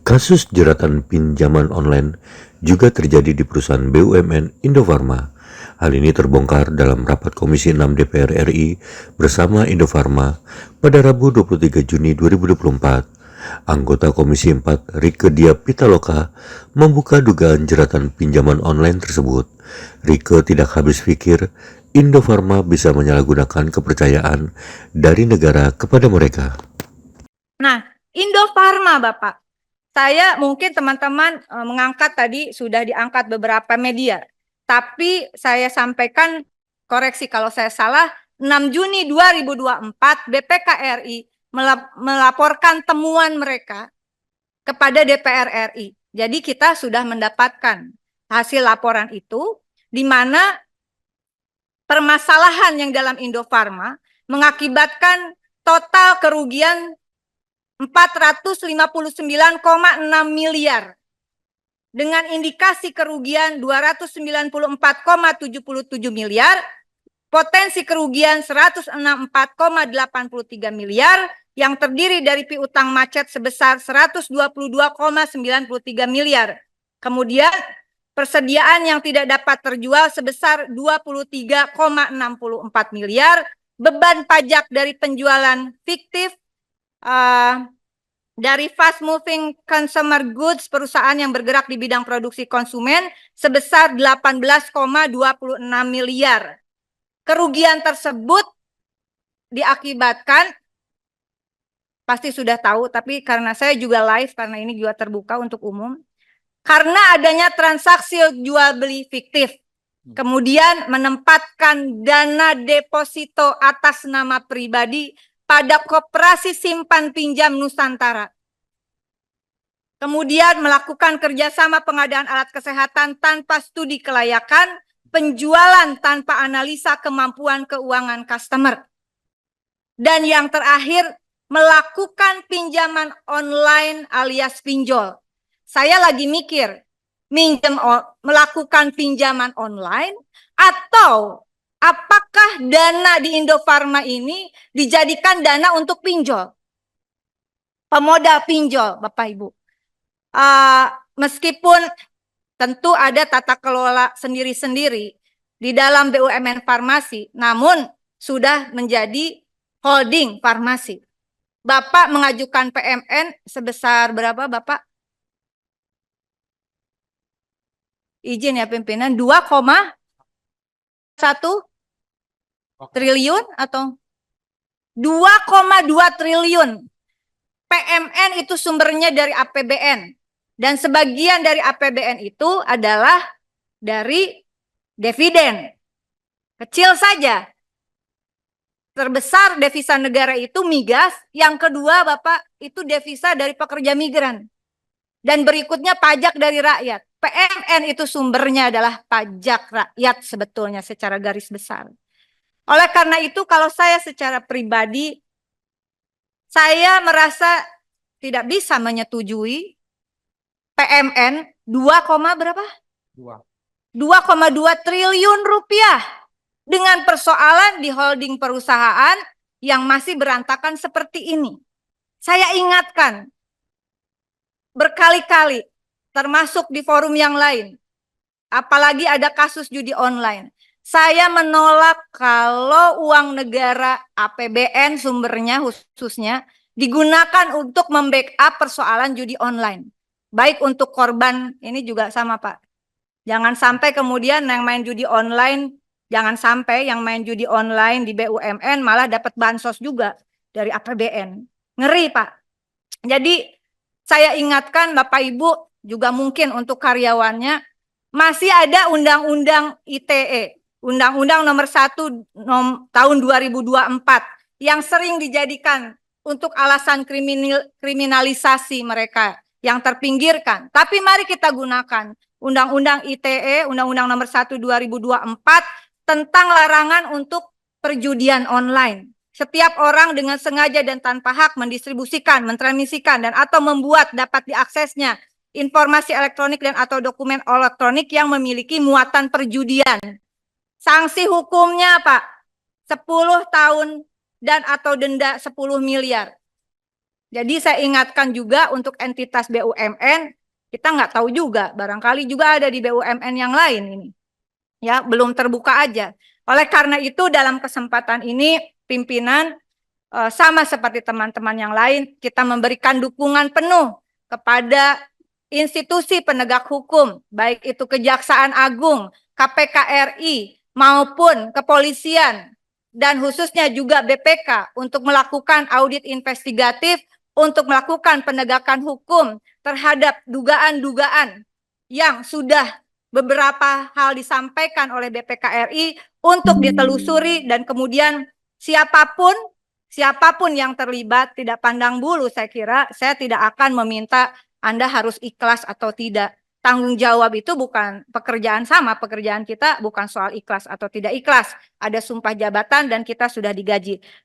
Kasus jeratan pinjaman online juga terjadi di perusahaan BUMN Indofarma. Hal ini terbongkar dalam rapat Komisi 6 DPR RI bersama Indofarma pada Rabu 23 Juni 2024. Anggota Komisi 4 Rieke Diah Pitaloka membuka dugaan jeratan pinjaman online tersebut. Rieke tidak habis pikir Indofarma bisa menyalahgunakan kepercayaan dari negara kepada mereka. Nah, Indofarma, Bapak. Saya mungkin teman-teman mengangkat tadi sudah diangkat beberapa media. Tapi saya sampaikan, koreksi kalau saya salah, 6 Juni 2024 BPK RI melaporkan temuan mereka kepada DPR RI. Jadi kita sudah mendapatkan hasil laporan itu, di mana permasalahan yang dalam Indofarma mengakibatkan total kerugian 459,6 miliar dengan indikasi kerugian 294,77 miliar, potensi kerugian 164,83 miliar yang terdiri dari piutang macet sebesar 122,93 miliar. Kemudian persediaan yang tidak dapat terjual sebesar 23,64 miliar, beban pajak dari penjualan fiktif dari fast moving consumer goods perusahaan yang bergerak di bidang produksi konsumen sebesar 18,26 miliar. Kerugian tersebut diakibatkan, pasti sudah tahu, tapi karena saya juga live, karena ini juga terbuka untuk umum, karena adanya transaksi jual beli fiktif, kemudian menempatkan dana deposito atas nama pribadi pada Koperasi Simpan Pinjam Nusantara. Kemudian melakukan kerjasama pengadaan alat kesehatan tanpa studi kelayakan, penjualan tanpa analisa kemampuan keuangan customer. Dan yang terakhir, melakukan pinjaman online alias pinjol. Saya lagi mikir, melakukan pinjaman online atau apakah dana di Indofarma ini dijadikan dana untuk pinjol? Pemodal pinjol, Bapak Ibu. Meskipun tentu ada tata kelola sendiri-sendiri di dalam BUMN farmasi, namun sudah menjadi holding farmasi. Bapak mengajukan PMN sebesar berapa, Bapak? Izin ya pimpinan, 2,1 triliun atau 2,2 triliun. PMN itu sumbernya dari APBN. Dan sebagian dari APBN itu adalah dari dividen. Kecil saja. Terbesar devisa negara itu migas. Yang kedua, Bapak, itu devisa dari pekerja migran. Dan berikutnya pajak dari rakyat. PMN itu sumbernya adalah pajak rakyat sebetulnya secara garis besar. Oleh karena itu, kalau saya secara pribadi, saya merasa tidak bisa menyetujui PMN 2, berapa? 2,2 triliun rupiah dengan persoalan di holding perusahaan yang masih berantakan seperti ini. Saya ingatkan berkali-kali, termasuk di forum yang lain, apalagi ada kasus judi online. Saya menolak kalau uang negara APBN sumbernya khususnya digunakan untuk membackup persoalan judi online. Baik untuk korban, ini juga sama Pak. Jangan sampai kemudian yang main judi online, jangan sampai yang main judi online di BUMN malah dapat bansos juga dari APBN. Ngeri Pak. Jadi saya ingatkan Bapak Ibu juga mungkin untuk karyawannya, masih ada Undang-Undang ITE, Undang-Undang nomor 1 tahun 2024 yang sering dijadikan untuk alasan kriminalisasi mereka yang terpinggirkan. Tapi mari kita gunakan Undang-Undang ITE, Undang-Undang nomor 1 2024 tentang larangan untuk perjudian online. Setiap orang dengan sengaja dan tanpa hak mendistribusikan, mentransmisikan, dan atau membuat dapat diaksesnya informasi elektronik dan atau dokumen elektronik yang memiliki muatan perjudian. Sanksi hukumnya Pak, 10 tahun dan atau denda 10 miliar. Jadi saya ingatkan juga untuk entitas BUMN, kita nggak tahu juga, barangkali juga ada di BUMN yang lain ini. Ya, belum terbuka aja. Oleh karena itu dalam kesempatan ini pimpinan sama seperti teman-teman yang lain, kita memberikan dukungan penuh kepada institusi penegak hukum, baik itu Kejaksaan Agung, KPK RI, maupun kepolisian, dan khususnya juga BPK untuk melakukan audit investigatif, untuk melakukan penegakan hukum terhadap dugaan-dugaan yang sudah beberapa hal disampaikan oleh BPK RI untuk ditelusuri dan kemudian siapapun yang terlibat tidak pandang bulu, saya kira saya tidak akan meminta Anda harus ikhlas atau tidak. Tanggung jawab itu bukan pekerjaan sama, pekerjaan kita bukan soal ikhlas atau tidak ikhlas. Ada sumpah jabatan dan kita sudah digaji.